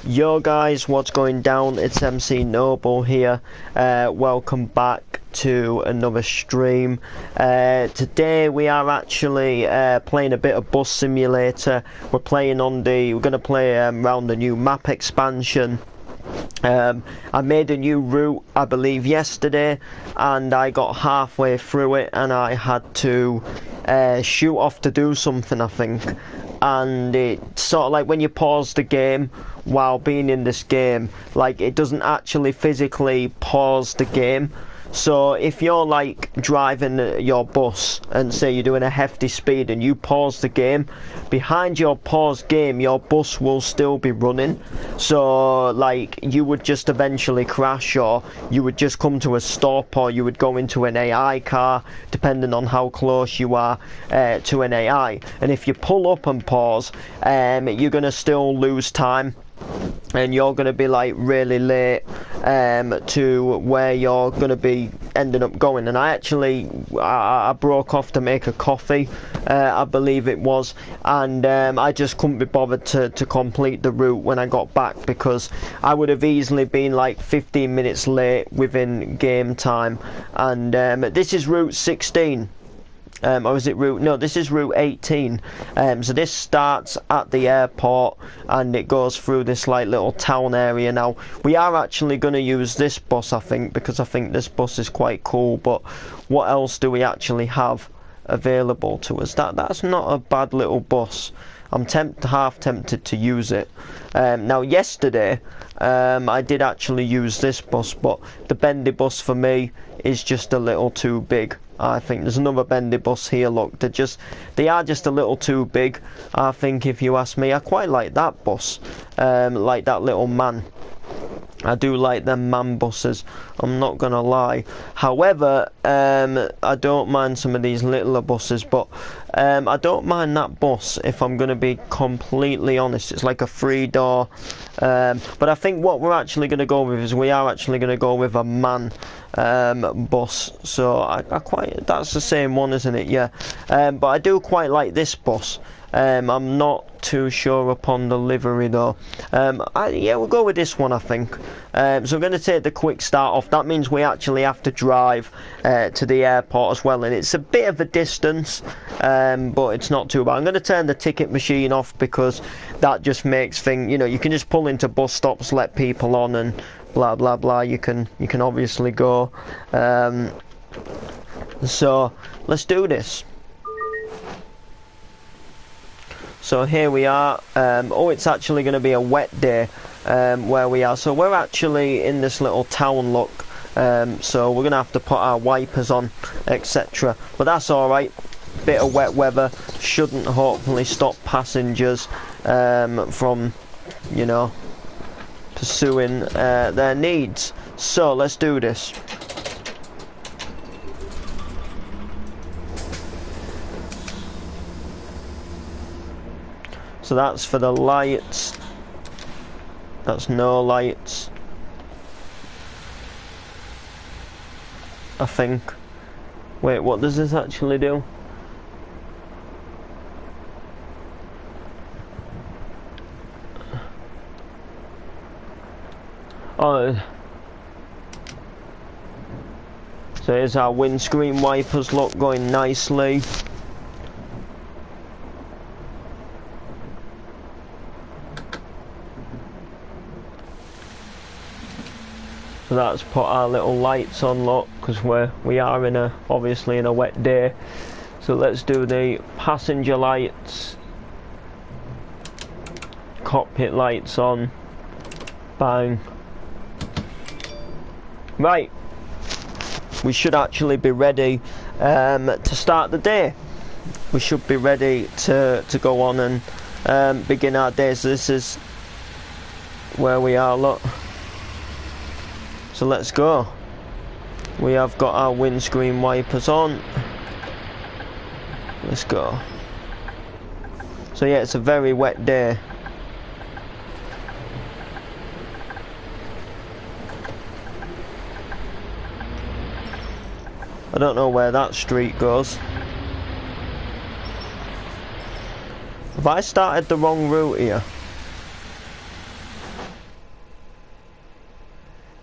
Yo guys, what's going down? It's MC Noble here. Welcome back to another stream. Today we are actually playing a bit of Bus Simulator. We're going to play around the new map expansion. I made a new route, I believe, yesterday, and I got halfway through it and I had to shoot off to do something, I think. And it's sort of like when you pause the game while being in this game, like it doesn't actually physically pause the game. So if you're like driving your bus and say you're doing a hefty speed and you pause the game, behind your paused game your bus will still be running. So like you would just eventually crash, or you would just come to a stop, or you would go into an AI car, depending on how close you are to an AI. And if you pull up and pause, you're going to still lose time, and you're going to be like really late to where you're going to be ending up going. And I broke off to make a coffee, I believe it was, and I just couldn't be bothered to complete the route when I got back, because I would have easily been like 15 minutes late within game time. And this is route 16. Or is it route? No, this is route 18. So this starts at the airport and it goes through this like little town area. Now we are actually going to use this bus, I think, because I think this bus is quite cool. But what else do we actually have available to us? That's not a bad little bus. I'm half tempted to use it. Now yesterday I did actually use this bus, but the bendy bus for me is just a little too big. I think there's another bendy bus here, look, they are just a little too big, I think, if you ask me. I quite like that bus, like that little man. I do like them man buses, I'm not gonna lie. However, I don't mind some of these littler buses, but I don't mind that bus, if I'm gonna be completely honest. It's like a 3-door, but I think what we're actually gonna go with is we are actually gonna go with a man bus. So I quite, that's the same one, isn't it? Yeah. But I do quite like this bus. I'm not too sure upon the livery though. Yeah, we'll go with this one, I think. So we're going to take the quick start off. That means we actually have to drive to the airport as well, and it's a bit of a distance, but it's not too bad. I'm going to turn the ticket machine off, because that just makes things, you know, you can just pull into bus stops, let people on, and blah blah blah. You can obviously go. So let's do this. So here we are. Oh, it's actually going to be a wet day where we are. So we're actually in this little town, look. So we're going to have to put our wipers on, etc. But that's alright. Bit of wet weather shouldn't hopefully stop passengers from, you know, pursuing their needs. So let's do this. So that's for the lights. That's no lights, I think. Wait, what does this actually do? Oh, so here's our windscreen wipers, look, going nicely. So that's put our little lights on, look, because we are obviously in a wet day. So let's do the passenger lights, cockpit lights on, bang. Right, we should actually be ready to start the day. We should be ready to go on and begin our day. So this is where we are, look. So let's go. We have got our windscreen wipers on. Let's go. So yeah, it's a very wet day. I don't know where that street goes. Have I started the wrong route here?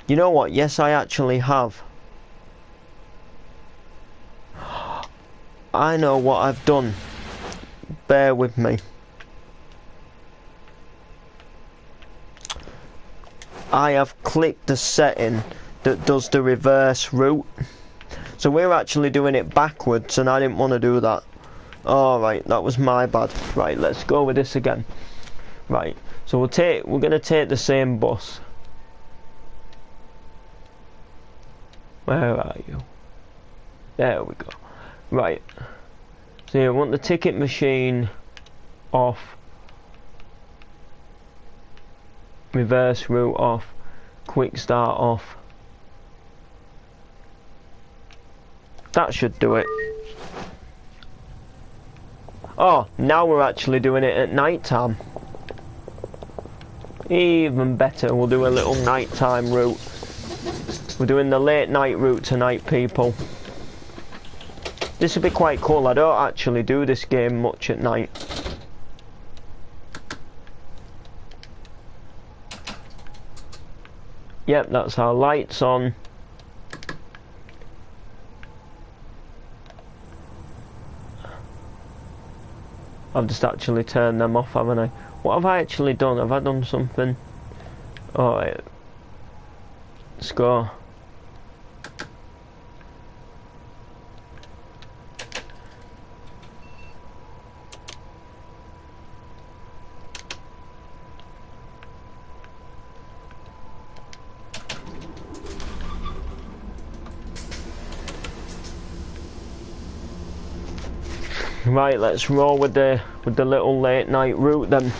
You know what? Yes, I actually have. I know what I've done. Bear with me. I have clicked the setting that does the reverse route. So we're actually doing it backwards, and I didn't want to do that. Alright, that was my bad. Right, let's go with this again. Right, so we're gonna take the same bus. Where are you? There we go. Right. So you want the ticket machine off. Reverse route off. Quick start off. That should do it. Oh, now we're actually doing it at night time. Even better, we'll do a little nighttime route. We're doing the late night route tonight, people. This will be quite cool. I don't actually do this game much at night. Yep, that's our lights on. I've just actually turned them off, haven't I? What have I actually done? Have I done something? Alright. Let's go. Right, let's roll with the little late night route then.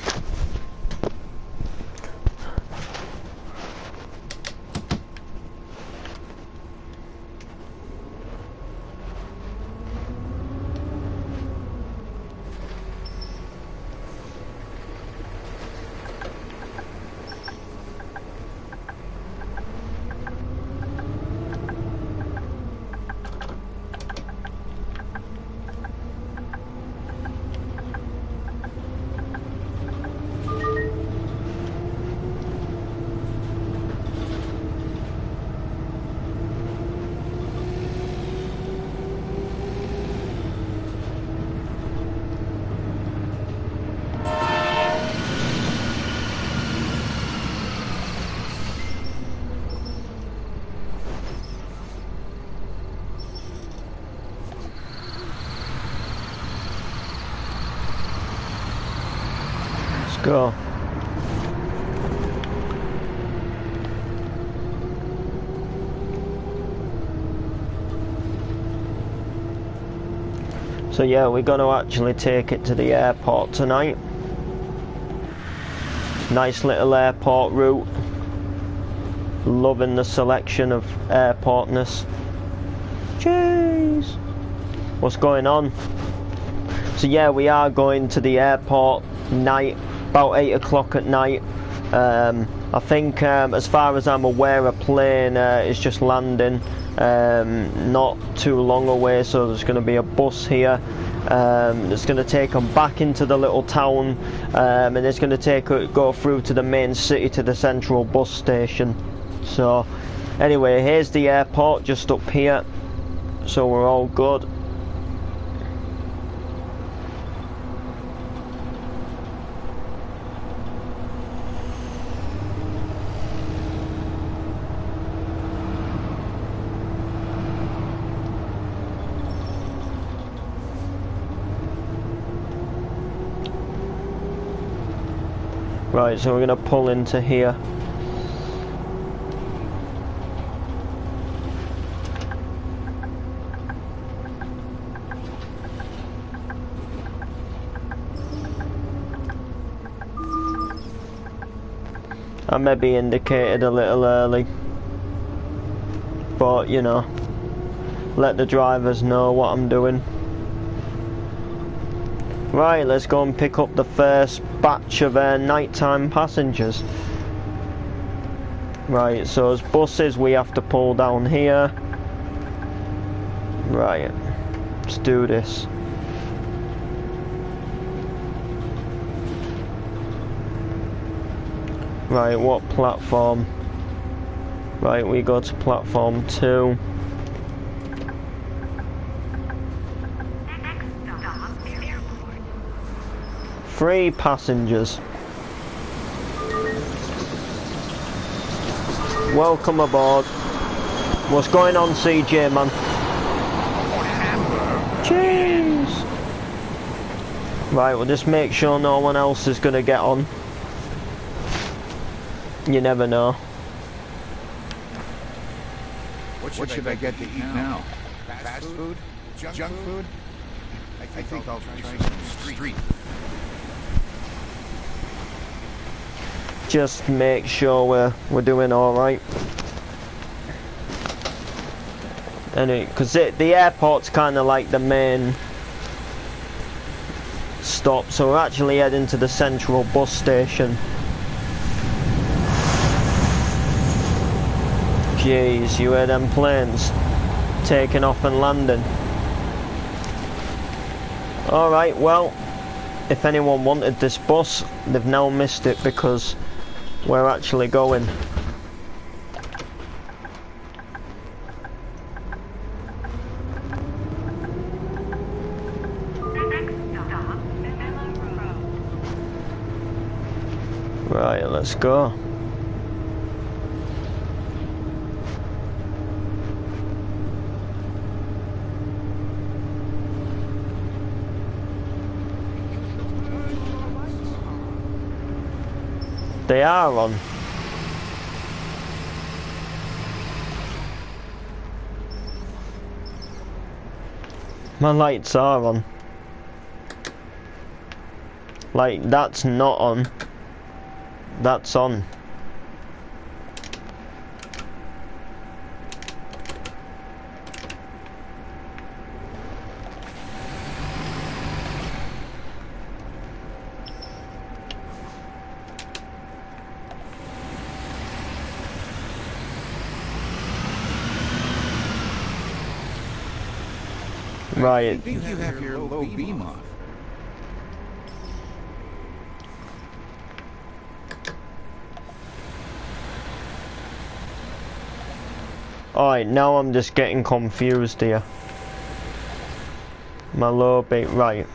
Go. So yeah, we're going to actually take it to the airport tonight. Nice little airport route. Loving the selection of airportness. Jeez. What's going on? So yeah, we are going to the airport night. About 8 o'clock at night. I think as far as I'm aware, a plane is just landing not too long away, so there's going to be a bus here that's going to take them back into the little town, and it's going to go through to the main city, to the central bus station. So anyway, here's the airport just up here, so we're all good. Right, so we're going to pull into here. I maybe indicated a little early, but you know, let the drivers know what I'm doing. Right, let's go and pick up the first batch of nighttime passengers. Right, so as buses we have to pull down here. Right, let's do this. Right, what platform? Right, we go to platform 2. Next stop, airport. 3 passengers. Welcome aboard. What's going on, CJ, man? Cheers! Right, we'll just make sure no one else is going to get on. You never know. What should I get to eat now? Fast food? Junk food? I think I'll try some street. Just make sure we're doing alright. Because the airport's kind of like the main stop, so we're actually heading to the central bus station. Jeez, you hear them planes taking off and landing. Alright, well, if anyone wanted this bus, they've now missed it because we're actually going. Right, let's go. They are on. My lights are on. Like, that's not on. That's on. Right. I think you have your low beam off. Alright, now I'm just getting confused here. My low beat, right.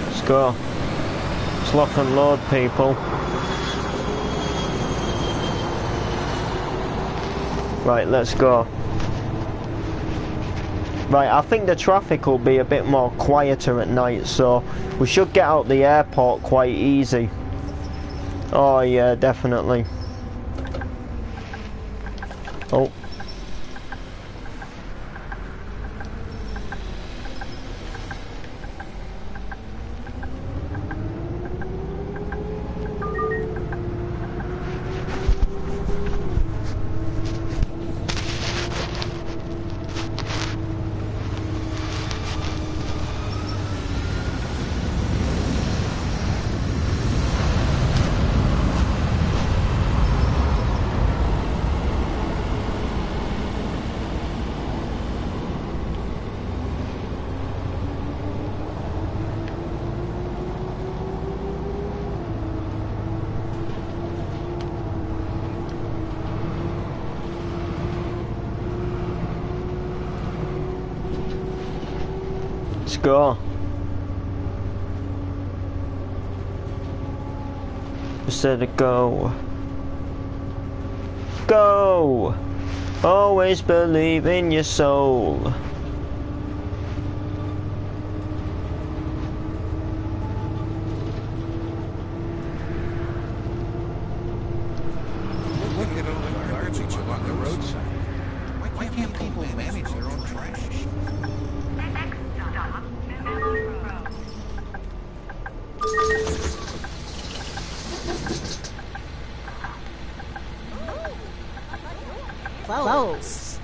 Let's go. Let's lock and load, people. Right, let's go. Right, I think the traffic will be a bit more quieter at night, so we should get out the airport quite easy. Oh yeah, definitely. Oh. Let's go. Instead of go. Go! Always believe in your soul. Look at all the garbage along the roadside. Why can't people manage their own trash? Next stop, Miller Road. Close.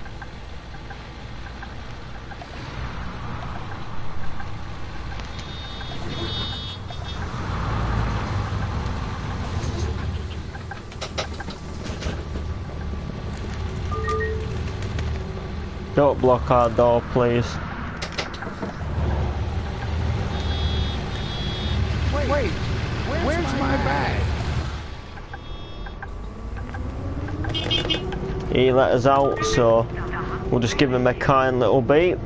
Don't block our door, please. Wait, where's my bag? He let us out, so we'll just give him a kind little beat.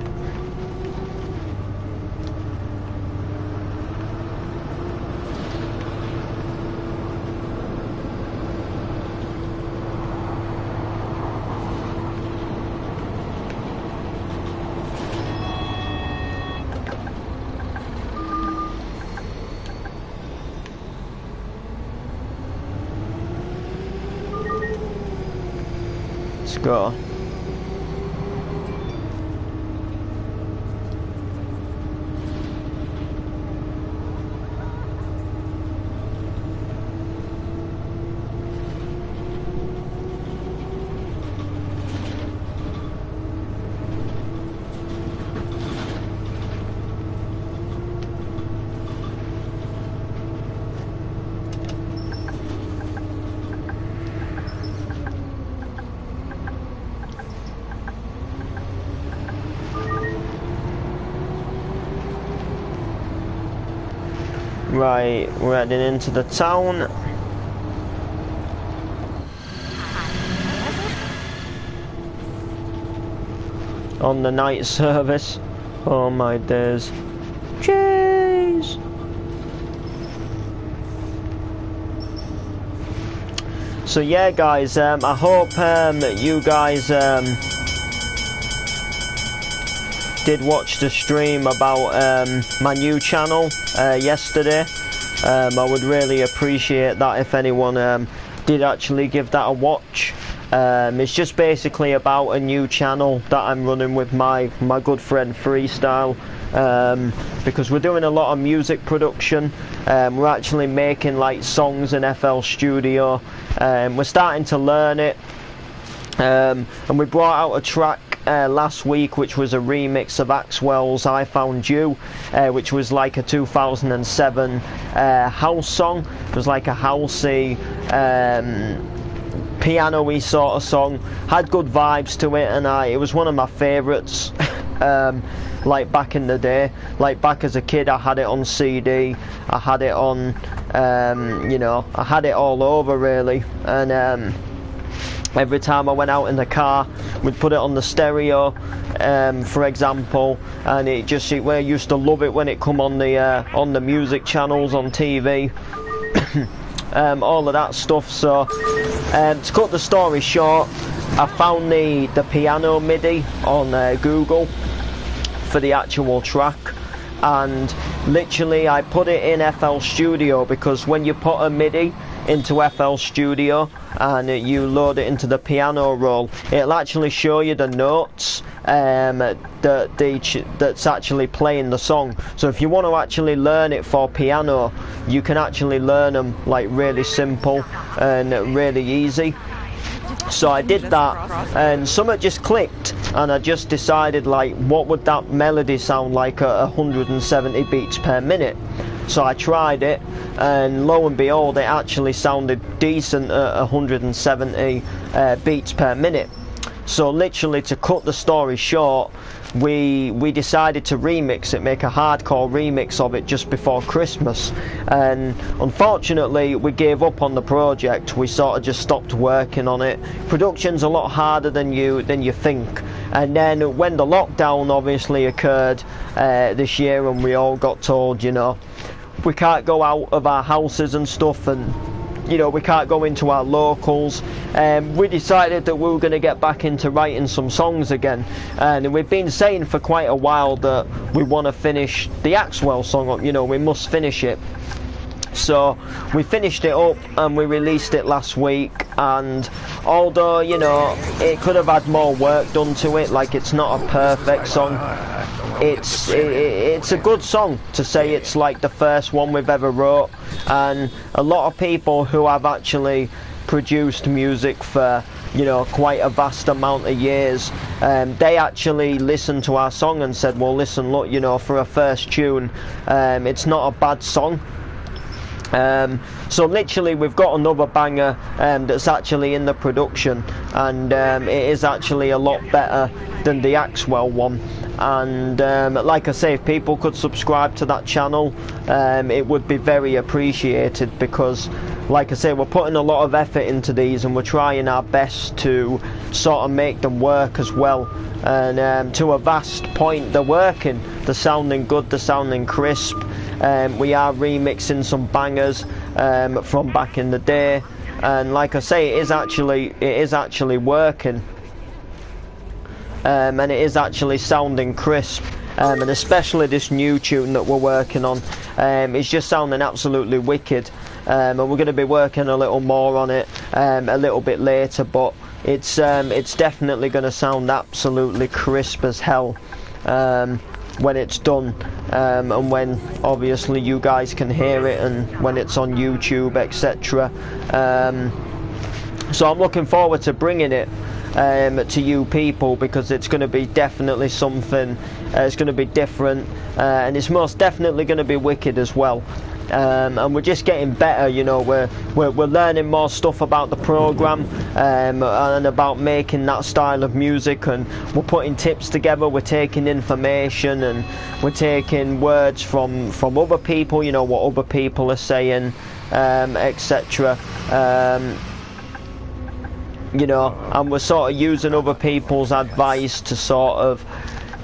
Let's go. Right, we're heading into the town. On the night service. Oh my days. Jeez. So yeah guys, I hope you guys did watch the stream about my new channel yesterday. I would really appreciate that if anyone did actually give that a watch. It's just basically about a new channel that I'm running with my good friend Freestyle, because we're doing a lot of music production. We're actually making like songs in FL Studio. We're starting to learn it, and we brought out a track last week which was a remix of Axwell's I Found You, which was like a 2007 house song. It was like a housey, piano-y sort of song. Had good vibes to it, and it was one of my favourites. Like back in the day, like back as a kid, I had it on CD, I had it on, you know, I had it all over really, and every time I went out in the car, we'd put it on the stereo, for example, and we used to love it when it come on the music channels on TV, all of that stuff. So, to cut the story short, I found the piano MIDI on Google for the actual track, and literally I put it in FL Studio, because when you put a MIDI into FL Studio and you load it into the piano roll, it'll actually show you the notes that's actually playing the song. So if you want to actually learn it for piano, you can actually learn them like really simple and really easy. So I did that, and something just clicked, and I just decided, like, what would that melody sound like at 170 beats per minute? So I tried it, and lo and behold, it actually sounded decent at 170 beats per minute. So literally, to cut the story short, we decided to remix it, make a hardcore remix of it just before Christmas, and unfortunately we gave up on the project. We sort of just stopped working on it. Production's a lot harder than you think. And then when the lockdown obviously occurred this year, and we all got told, you know, we can't go out of our houses and stuff, and you know, we can't go into our locals, we decided that we were going to get back into writing some songs again. And we've been saying for quite a while that we want to finish the Axwell song up, you know, we must finish it. So we finished it up and we released it last week, and although, you know, it could have had more work done to it, like it's not a perfect song, it's a good song. To say it's like the first one we've ever wrote, and a lot of people who have actually produced music for, you know, quite a vast amount of years, they actually listened to our song and said, well listen, look, you know, for a first tune, it's not a bad song. So literally we've got another banger that's actually in the production, and it is actually a lot better than the Axwell one. And like I say, if people could subscribe to that channel, it would be very appreciated, because like I say, we're putting a lot of effort into these, and we're trying our best to sort of make them work as well. And to a vast point, they're working. They're sounding good, they're sounding crisp. We are remixing some bangers from back in the day, and like I say, it is actually working. And it is actually sounding crisp, and especially this new tune that we're working on, it's just sounding absolutely wicked. And we're going to be working a little more on it a little bit later, but it's definitely going to sound absolutely crisp as hell when it's done, and when obviously you guys can hear it, and when it's on YouTube, etc. So I'm looking forward to bringing it to you people, because it's going to be definitely something. It's going to be different, and it's most definitely going to be wicked as well. And we're just getting better, you know. We're learning more stuff about the program, and about making that style of music, and we're putting tips together. We're taking information, and we're taking words from other people, you know, what other people are saying, etc. You know, and we're sort of using other people's advice to sort of,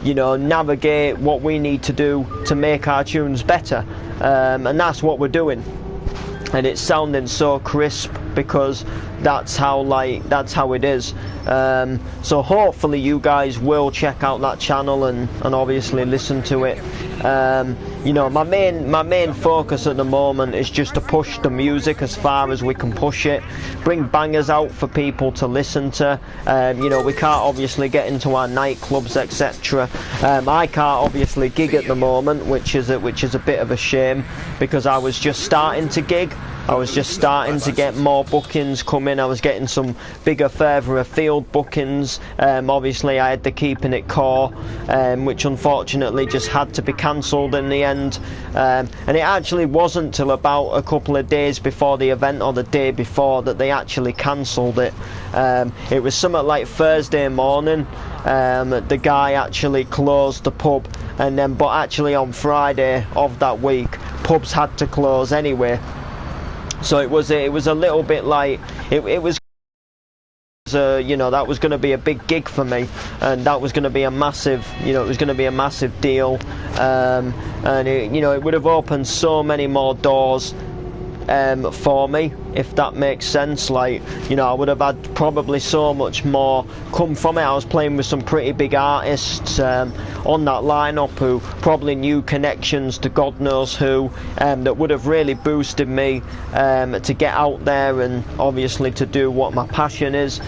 you know, navigate what we need to do to make our tunes better, and that's what we're doing. And it's sounding so crisp, because that's how it is. So hopefully you guys will check out that channel and obviously listen to it. You know, my main focus at the moment is just to push the music as far as we can push it, bring bangers out for people to listen to. You know, we can't obviously get into our nightclubs, etc. I can't obviously gig at the moment, which is a bit of a shame, because I was just starting to gig. I was just starting to get more bookings coming. I was getting some bigger, further afield bookings. Obviously I had the Keeping It Core, which unfortunately just had to be cancelled in the end. And it actually wasn't till about a couple of days before the event, or the day before, that they actually cancelled it. It was something like Thursday morning. The guy actually closed the pub, but actually on Friday of that week, pubs had to close anyway. So it was a little bit like it was. You know, that was going to be a big gig for me, and that was going to be a massive, you know, it was going to be a massive deal, and it, you know, it would have opened so many more doors for me, if that makes sense. Like, you know, I would have had probably so much more come from it. I was playing with some pretty big artists on that lineup who probably knew connections to God knows who, that would have really boosted me to get out there and obviously to do what my passion is.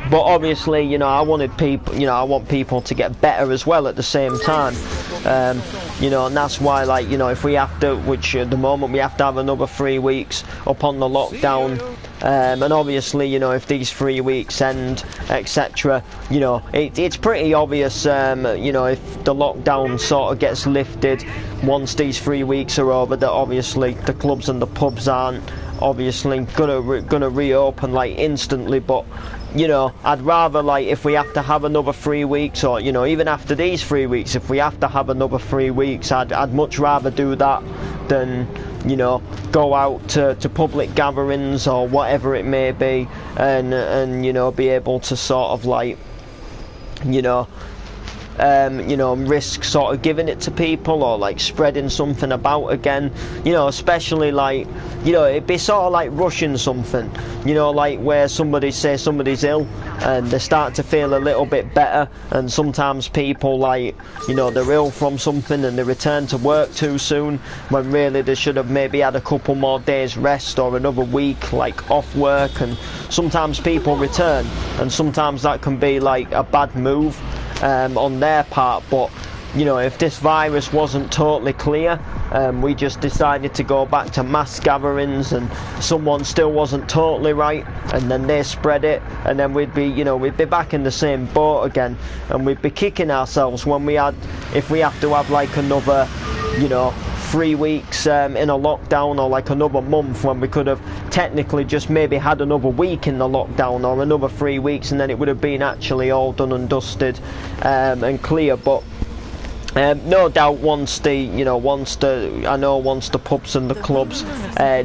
But obviously, you know, I want people to get better as well at the same time. You know, and that's why, like, you know, if we have to, which at the moment we have to have another 3 weeks upon the lockdown, and obviously, you know, if these 3 weeks end, etc., you know, it's pretty obvious, you know, if the lockdown sort of gets lifted once these 3 weeks are over, that obviously the clubs and the pubs aren't obviously gonna reopen like instantly. But you know, I'd rather, like, if we have to have another 3 weeks, or, you know, even after these 3 weeks, if we have to have another 3 weeks, I'd much rather do that than, you know, go out to public gatherings or whatever it may be, and you know, be able to sort of, like, you know, risk sort of giving it to people, or like spreading something about again, you know, especially like, you know, it'd be sort of like rushing something, you know, like where somebody's ill and they start to feel a little bit better, and sometimes people, like, you know, they're ill from something and they return to work too soon, when really they should have maybe had a couple more days rest or another week like off work. And sometimes people return, and sometimes that can be like a bad move on their part. But you know, if this virus wasn't totally clear, we just decided to go back to mass gatherings, and someone still wasn't totally right, and then they spread it, and then we'd be back in the same boat again, and we'd be kicking ourselves when if we have to have like another, you know, 3 weeks in a lockdown, or like another month, when we could have technically just maybe had another week in the lockdown, or another 3 weeks, and then it would have been actually all done and dusted and clear. But no doubt once the pubs and the clubs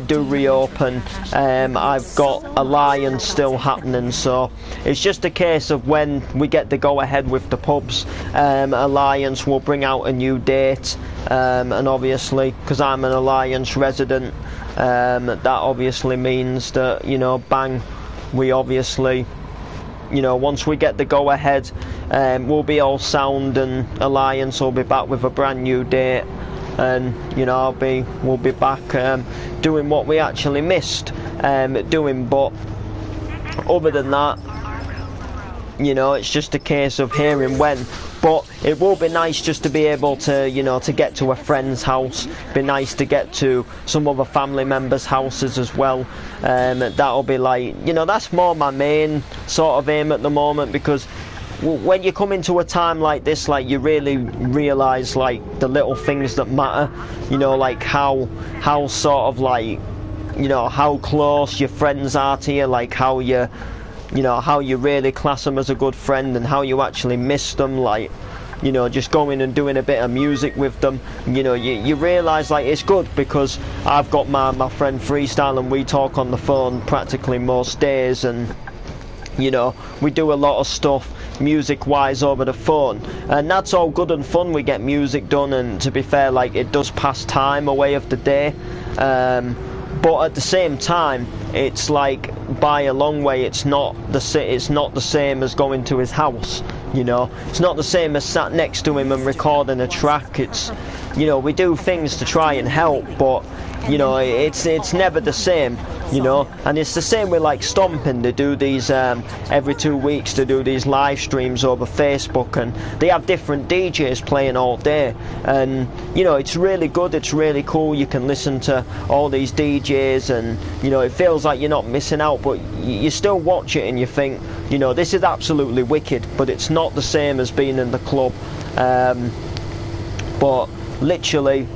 do reopen, I've got Alliance still happening, so it's just a case of when we get the go ahead with the pubs, Alliance will bring out a new date, and obviously because I'm an Alliance resident, that obviously means that, you know, bang, we obviously, you know, once we get the go ahead, we'll be all sound, and Alliance will be back with a brand new date, and you know, we'll be back doing what we actually missed doing. But other than that, you know, it's just a case of hearing when. But it will be nice just to be able to, you know, to get to a friend's house. Be nice to get to some other family members' houses as well. That'll be like, you know, that's more my main sort of aim at the moment, because when you come into a time like this, like, you really realise like the little things that matter. You know, like how sort of like, you know, how close your friends are to you, like how you know, how you really class them as a good friend, and how you actually miss them, like, you know, just going and doing a bit of music with them. You know, you realise like it's good, because I've got my friend Freestyle, and we talk on the phone practically most days, and you know, we do a lot of stuff music wise over the phone, and that's all good and fun. We get music done, and to be fair, like, it does pass time away of the day, but at the same time, it's like, by a long way, it's not the same as going to his house. You know, it's not the same as sat next to him and recording a track. It's, you know, we do things to try and help, but you know, it's never the same. You know, and it's the same with like Stomping. They do these every 2 weeks. They do these live streams over Facebook, and they have different DJs playing all day. And you know, it's really good. It's really cool. You can listen to all these DJs, and you know, it feels like you're not missing out. But you still watch it, and you think, you know, this is absolutely wicked. But it's not the same as being in the club. But literally,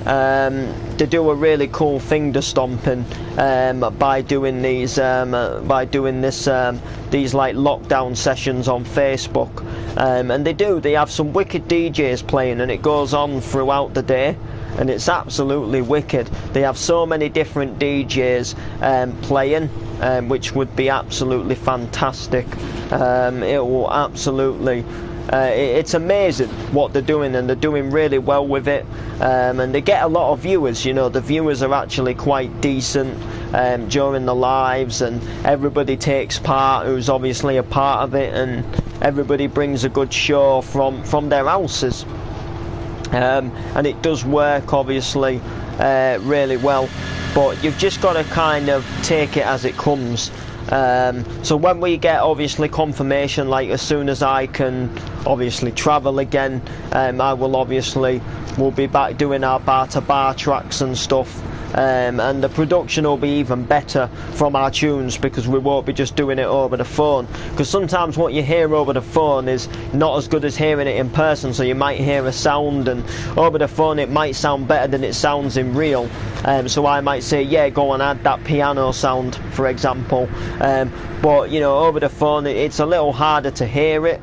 they do a really cool thing to Stomping by doing these these like lockdown sessions on Facebook, and they have some wicked DJs playing, and it goes on throughout the day, and it's absolutely wicked. They have so many different DJs playing, which would be absolutely fantastic. It will absolutely it's amazing what they're doing, and they're doing really well with it, and they get a lot of viewers. You know, the viewers are actually quite decent during the lives, and everybody takes part who's obviously a part of it, and everybody brings a good show from their houses, and it does work obviously really well, but you've just got to kind of take it as it comes. So when we get obviously confirmation, like as soon as I can obviously travel again, we'll be back doing our bar to bar tracks and stuff, and the production will be even better from our tunes, because we won't be just doing it over the phone, because sometimes what you hear over the phone is not as good as hearing it in person. So you might hear a sound, and over the phone it might sound better than it sounds in real. So I might say, yeah, go and add that piano sound, for example, but you know, over the phone it's a little harder to hear it.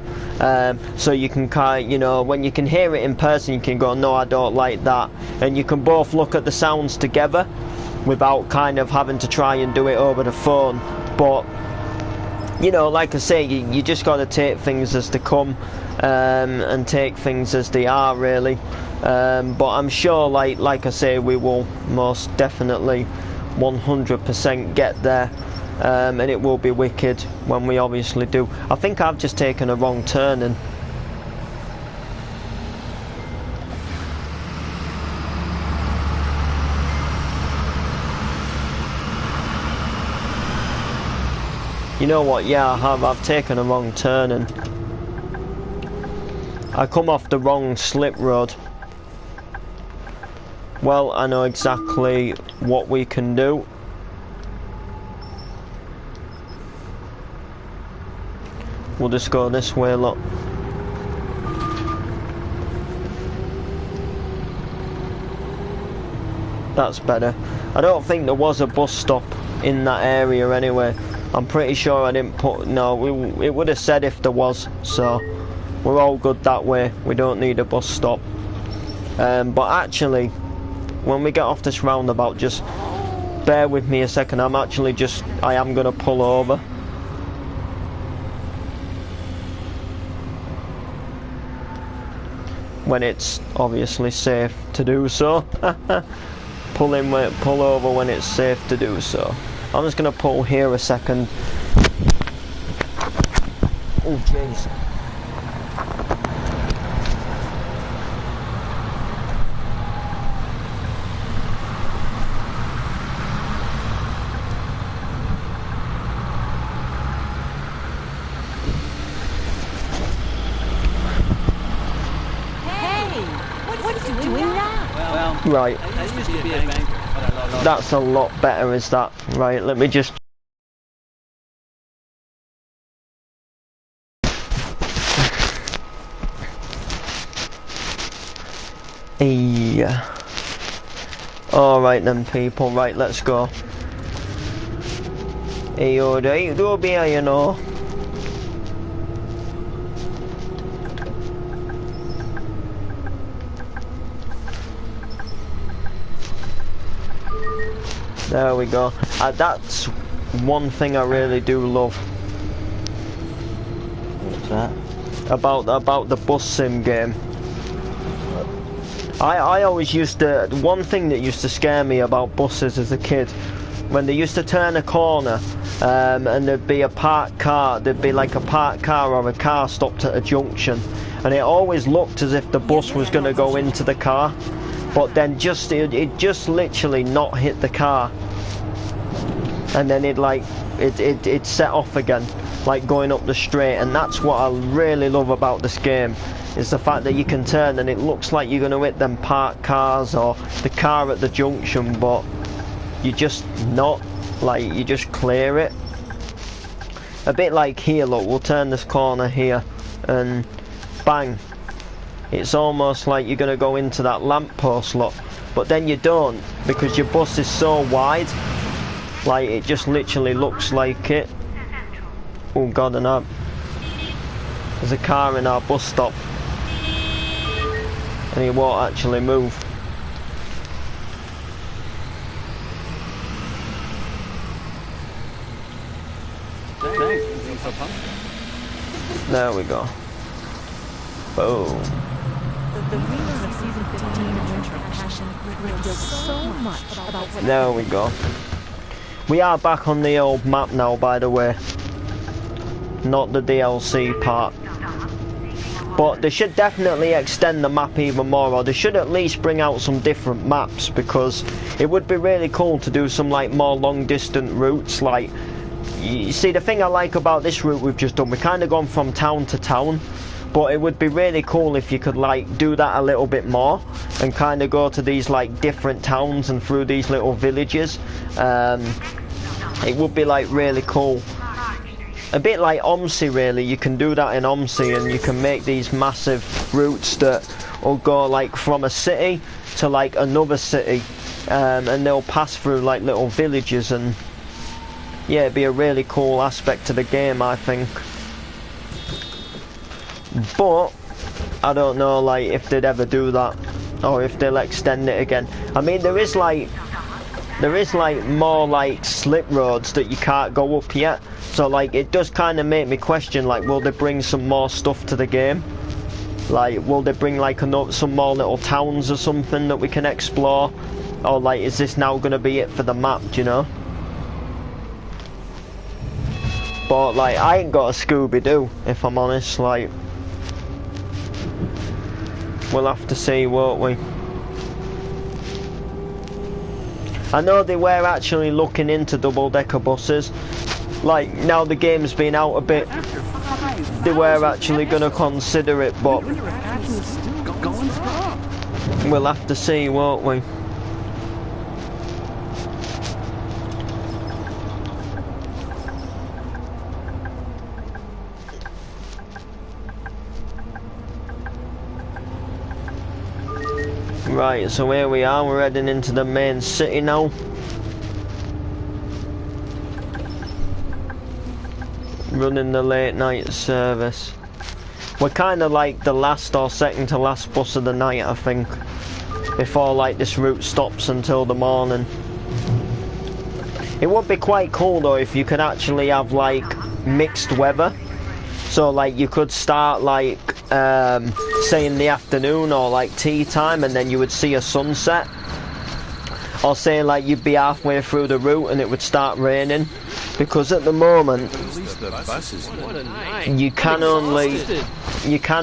So you can you know, when you can hear it in person, you can go, no, I don't like that, and you can both look at the sounds together without kind of having to try and do it over the phone. But you know, like I say, you just got to take things as they come, and take things as they are, really. But I'm sure, like I say, we will most definitely 100% get there. And it will be wicked when we obviously do. I think I've just taken a wrong turn, and you know what, yeah, I've taken a wrong turn, and I come off the wrong slip road. Well, I know exactly what we can do. We'll just go this way, look. That's better. I don't think there was a bus stop in that area anyway. I'm pretty sure I didn't put... No, it would have said if there was. So we're all good that way. We don't need a bus stop. But actually, when we get off this roundabout, just bear with me a second. I am going to pull over. When it's obviously safe to do so. Pull over when it's safe to do so. I'm just going to pull here a second. Oh jeez. Right, that's a lot better, is that? Right, let me just... Yeah. Alright then people, right, let's go. Do be, you know. There we go. That's one thing I really do love. What's that? About the bus sim game. I always used to... One thing that used to scare me about buses as a kid, when they used to turn a corner and there'd be a parked car, there'd be like a parked car or a car stopped at a junction, and it always looked as if the bus was going to go into the car, but then it just literally not hit the car, and then it set off again, like going up the straight. And that's what I really love about this game, is the fact that you can turn and it looks like you're going to hit them parked cars or the car at the junction, but you just not, like, you just clear it. A bit like here, look, we'll turn this corner here and bang, it's almost like you're going to go into that lamppost, look, but then you don't, because your bus is so wide, like it just literally looks like it. Oh god, and there's a car in our bus stop and he won't actually move. There we go. Boom. The readers of season 15 of Winter Passion revealed so much about what... There we go. We are back on the old map now, by the way. Not the DLC part. But they should definitely extend the map even more, or they should at least bring out some different maps, because it would be really cool to do some like more long distant routes. Like, you see, the thing I like about this route we've just done, we've kind of gone from town to town, but it would be really cool if you could like do that a little bit more and kind of go to these like different towns and through these little villages. It would be like really cool. A bit like OMSI, really. You can do that in OMSI, and you can make these massive routes that will go like from a city to like another city, and they'll pass through like little villages, and yeah, it'd be a really cool aspect to the game, I think. But I don't know like if they'd ever do that, or if they'll extend it again. I mean, there is like more like slip roads that you can't go up yet, so like it does kind of make me question, like, will they bring some more stuff to the game? Like, will they bring like some more little towns or something that we can explore, or like is this now going to be it for the map, do you know? But like, I ain't got a Scooby-Doo, if I'm honest. Like, we'll have to see, won't we? I know they were actually looking into double-decker buses. Like, now the game's been out a bit, they were actually going to consider it, but we'll have to see, won't we? Right, so here we are, we're heading into the main city now. Running the late night service. We're kind of like the last or second to last bus of the night, I think. Before like this route stops until the morning. It would be quite cool though if you could actually have like mixed weather. So like you could start like say in the afternoon or like tea time and then you would see a sunset. Or say like you'd be halfway through the route and it would start raining. Because at the moment you can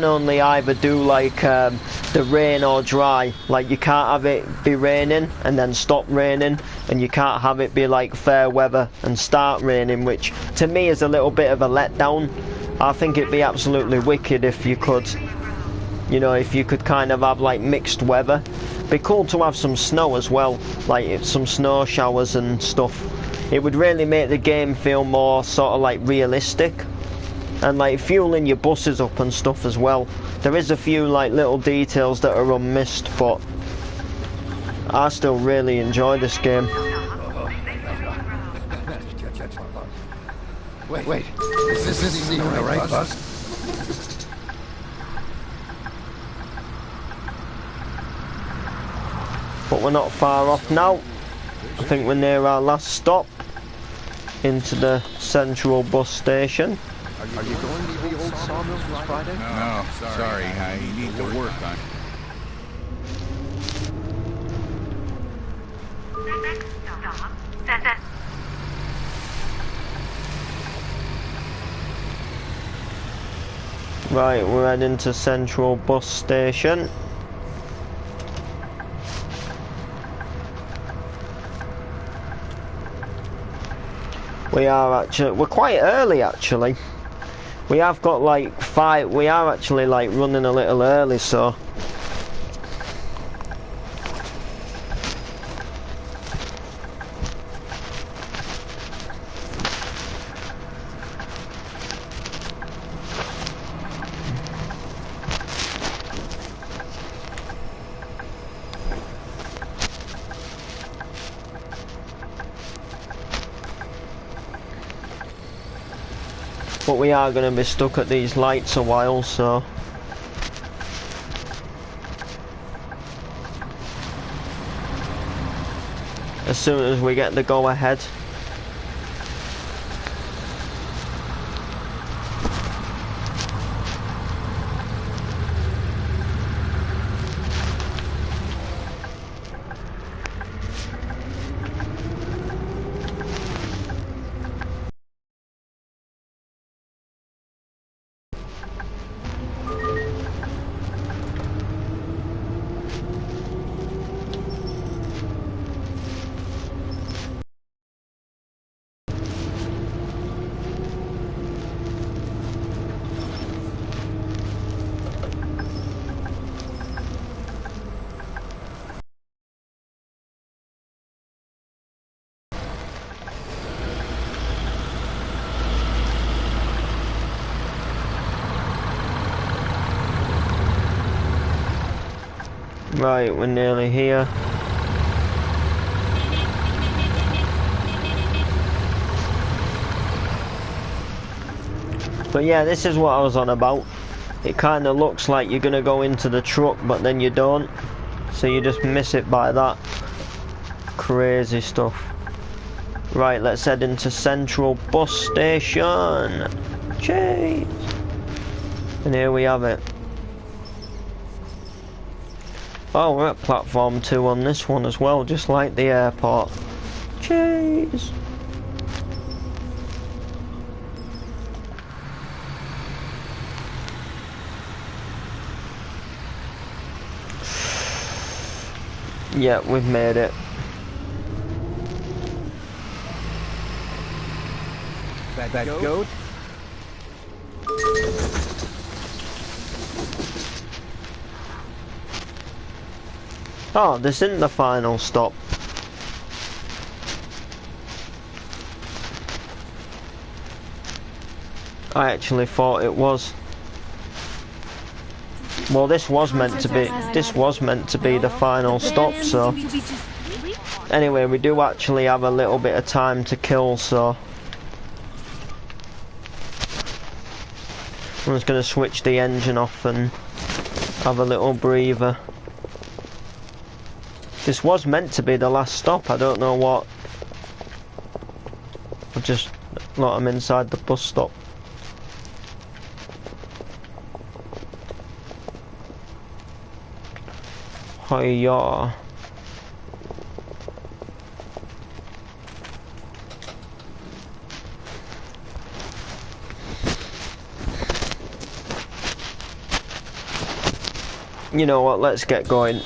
only either do like the rain or dry. Like you can't have it be raining and then stop raining, and you can't have it be like fair weather and start raining, which to me is a little bit of a letdown. I think it'd be absolutely wicked if you could, you know, if you could kind of have like mixed weather. It'd be cool to have some snow as well, like some snow showers and stuff. It would really make the game feel more sort of like realistic, and like fueling your buses up and stuff as well. There is a few like little details that are unmissed, but I still really enjoy this game. Wait, is this the right bus? But we're not far off now. I think we're near our last stop into the central bus station. Are you going to the old sawmill this Friday? No, sorry, I need to work on it. Next stop, Center. Right, we're heading to central bus station. We're quite early actually. We have got like we are actually like running a little early, so. But we are going to be stuck at these lights a while, so. As soon as we get the go ahead. Right, we're nearly here. But yeah, this is what I was on about. It kind of looks like you're going to go into the truck, but then you don't. So you just miss it by that. Crazy stuff. Right, let's head into Central Bus Station. Cheese! And here we have it. Oh, we're at platform 2 on this one as well, just like the airport. Cheese! Yeah, we've made it. That goat? Oh, this isn't the final stop. I actually thought it was. Well, this was meant to be the final stop, so anyway, we do actually have a little bit of time to kill, so I'm just going to switch the engine off and have a little breather. This was meant to be the last stop. I don't know what. I'm inside the bus stop. Hiya. You know what, let's get going.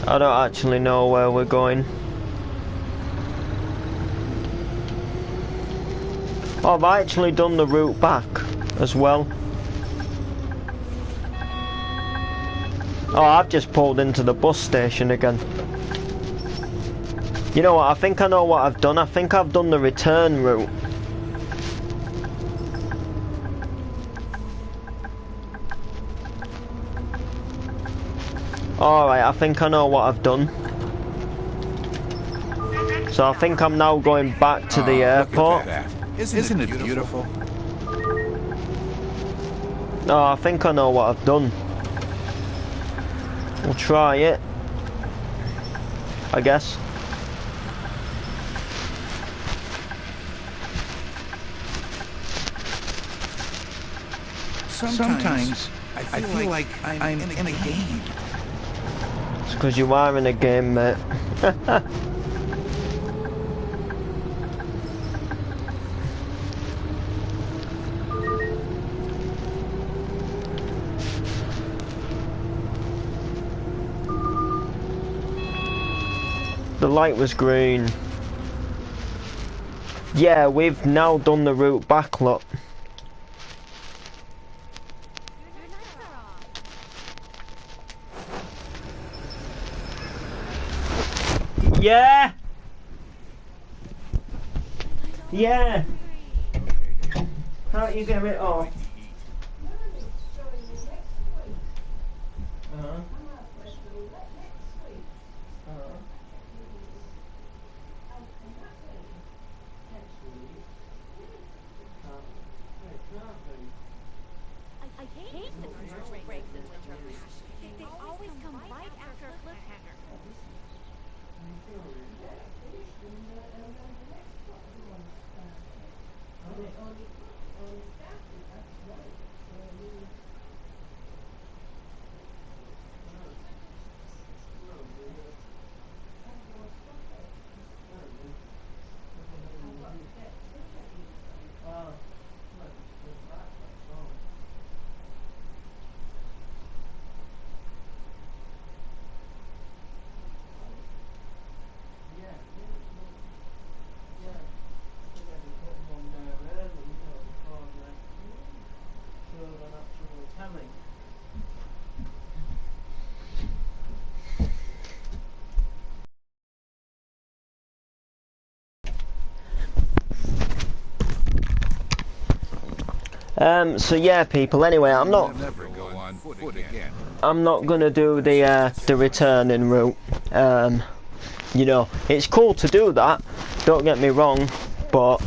I don't actually know where we're going. Oh, I've actually done the route back as well. Oh, I've just pulled into the bus station again. You know what, I think I know what I've done. I think I've done the return route. Alright, I think I know what I've done. So I think I'm now going back to the airport. Isn't it beautiful? Oh, I think I know what I've done. We'll try it, I guess. Sometimes I feel like I'm in a game. It's because you are in a game, mate. The light was green. Yeah, we've now done the route back, look. Yeah! Yeah! Can't you get it off? I hate the commercial breaks in winter. They always come right after a cliffhanger. So yeah, people. Anyway, I'm not gonna do the returning route. You know, it's cool to do that. Don't get me wrong, but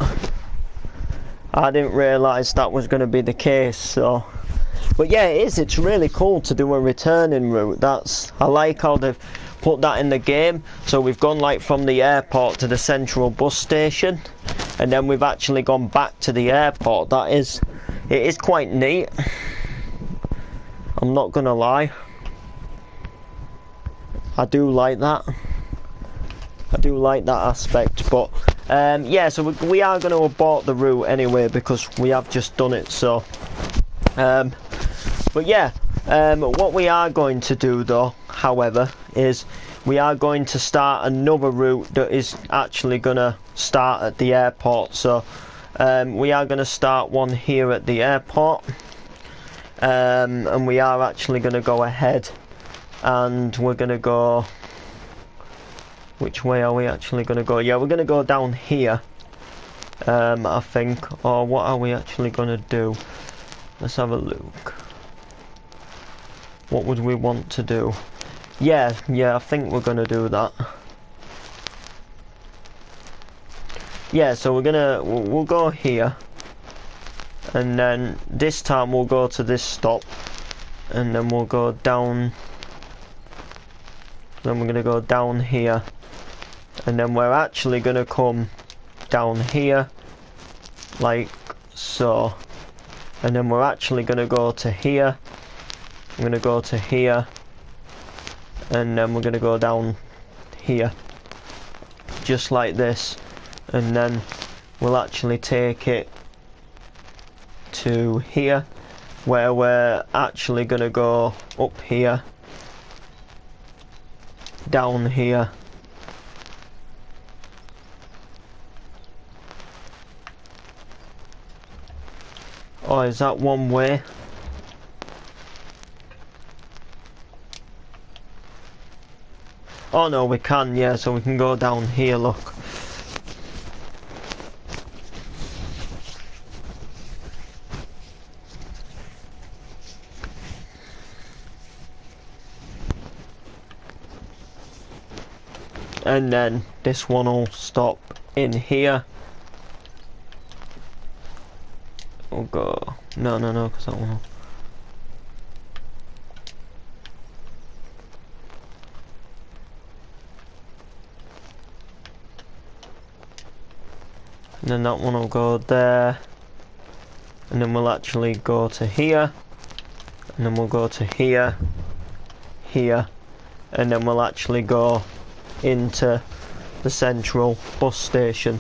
I didn't realise that was gonna be the case. So, but yeah, it is. It's really cool to do a returning route. I like how they've put that in the game. So we've gone like from the airport to the central bus station, and then we've actually gone back to the airport. It is quite neat. I'm not gonna lie. I do like that. I do like that aspect, but yeah, so we are going to abort the route anyway because we have just done it. So, but yeah, what we are going to do though, however, is we are going to start another route that is actually going to start at the airport. So we are going to start one here at the airport, and we are actually going to go ahead and we're going to go, which way are we actually going to go? Yeah, we're going to go down here, I think, or what are we actually going to do? Let's have a look. What would we want to do? Yeah, I think we're going to do that. Yeah, so we'll go here, and then this time we'll go to this stop, and then we'll go down, then we're going to go down here, and then we're actually going to come down here, like so, and then we're actually going to go to here, I'm going to go to here, and then we're going to go down here, just like this, and then we'll actually take it to here, where we're actually going to go up here, down here, oh, is that one way? Oh no, we can, yeah, so we can go down here, look. And then this one will stop in here. We'll go, no, because that one will. And then that one will go there, and then we'll actually go to here, and then we'll go to here, here, and then we'll actually go into the central bus station.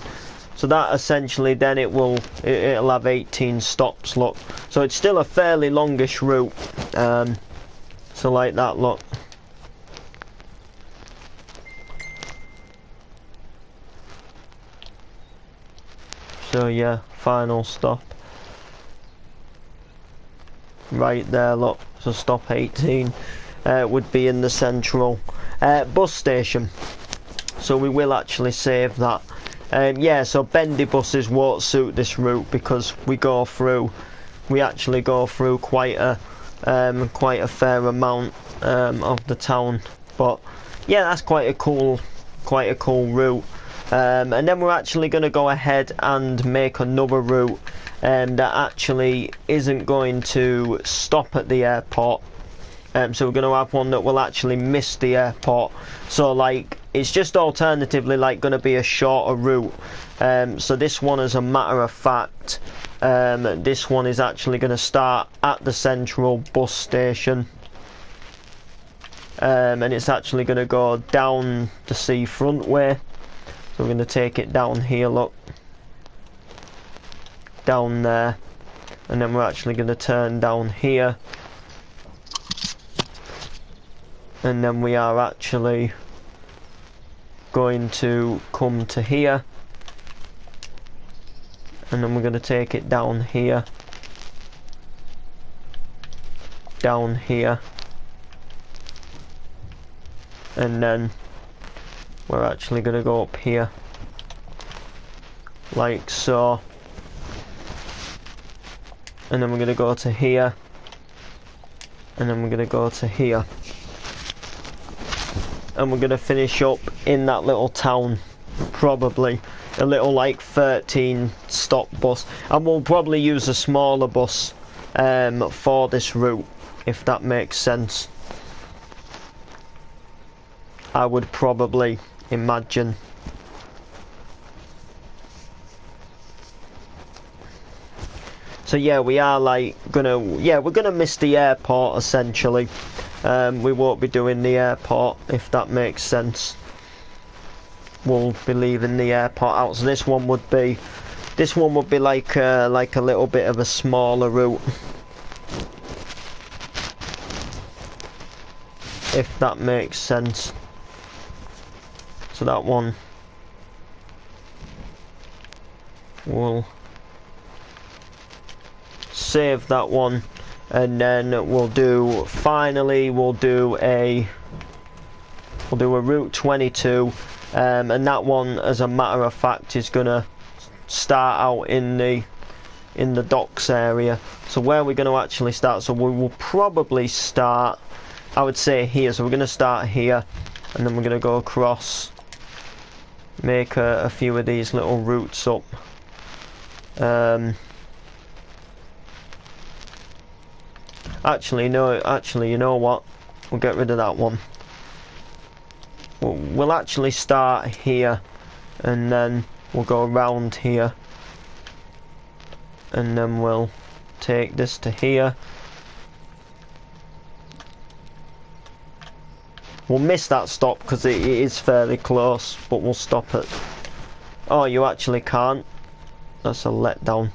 So that essentially then it'll have 18 stops, look. So it's still a fairly longish route, so like that, look. So yeah, final stop. Right there, look. So stop 18 would be in the central bus station. So we will actually save that. Yeah, so bendy buses won't suit this route because we actually go through quite a fair amount of the town. But yeah, that's quite a cool route. And then we're actually going to go ahead and make another route that actually isn't going to stop at the airport. So we're going to have one that will actually miss the airport. So like, it's just alternatively like going to be a shorter route. So this one, as a matter of fact, this one is actually going to start at the central bus station. And it's actually going to go down the seafront way. So we're going to take it down here, look. Down there. And then we're actually going to turn down here. And then we are actually going to come to here. And then we're going to take it down here. Down here. And then we're actually going to go up here, like so, and then we're going to go to here, and then we're going to go to here, and we're going to finish up in that little town, probably a little like 13 stop bus, and we'll probably use a smaller bus for this route, if that makes sense. I would probably imagine. So yeah, we are like we're gonna miss the airport essentially. We won't be doing the airport, if that makes sense. We'll be leaving the airport out. So this one would be like a little bit of a smaller route, if that makes sense. So that one will save that one, and then we'll do a Route 22, and that one, as a matter of fact, is gonna start out in the docks area. So where we're going to actually start, so we will probably start, I would say, here. So we're going to start here, and then we're going to go across, make a few of these little routes up. Actually, no, you know what, we'll get rid of that one. We'll actually start here, and then we'll go around here, and then we'll take this to here. We'll miss that stop because it is fairly close, but we'll stop it. Oh, you actually can't. That's a letdown.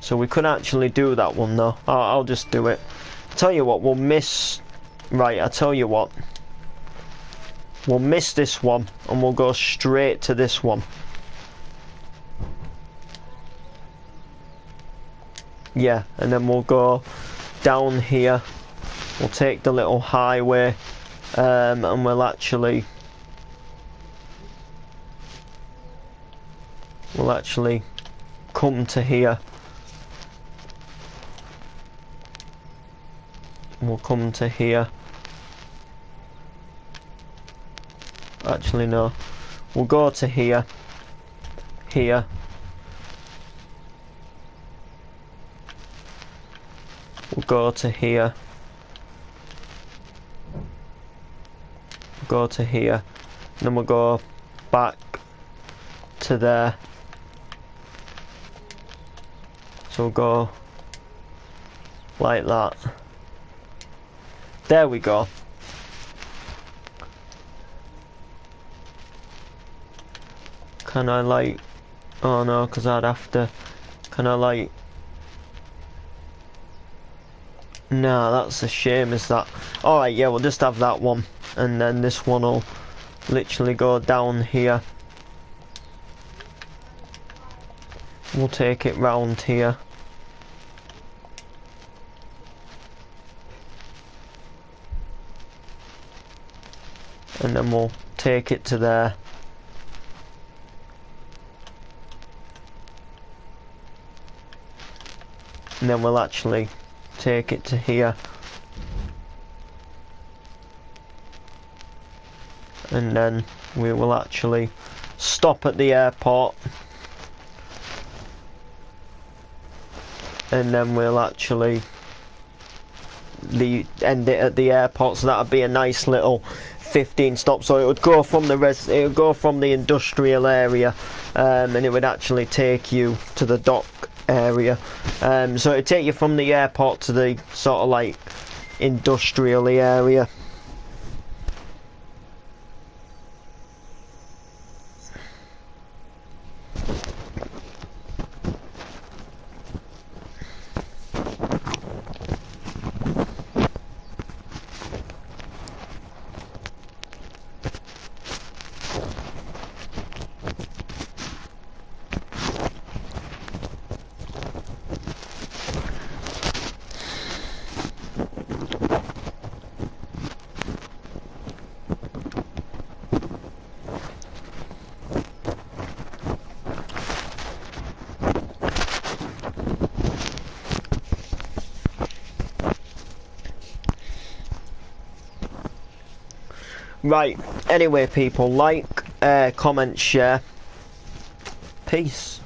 So we could actually do that one though. I'll just do it. Tell you what, we'll miss... Right, I tell you what. We'll miss this one and we'll go straight to this one. Yeah, and then we'll go down here. We'll take the little highway, and we'll actually come to here. We'll come to here. Actually, no. We'll go to here. Here. We'll go to here. Go to here. And then we'll go back to there. So we'll go like that. There we go. Can I like... Oh no, because I'd have to... Can I like... Nah, that's a shame, is that? Alright, yeah, we'll just have that one. And then this one will literally go down here. We'll take it round here. And then we'll take it to there. And then we'll actually take it to here. And then we will actually stop at the airport. And then we'll actually end it at the airport. So that'd be a nice little 15 stops. So it would go from the industrial area, and it would actually take you to the dock area. So it'd take you from the airport to the sort of like industrial area. Right, anyway people, like, comment, share. Peace.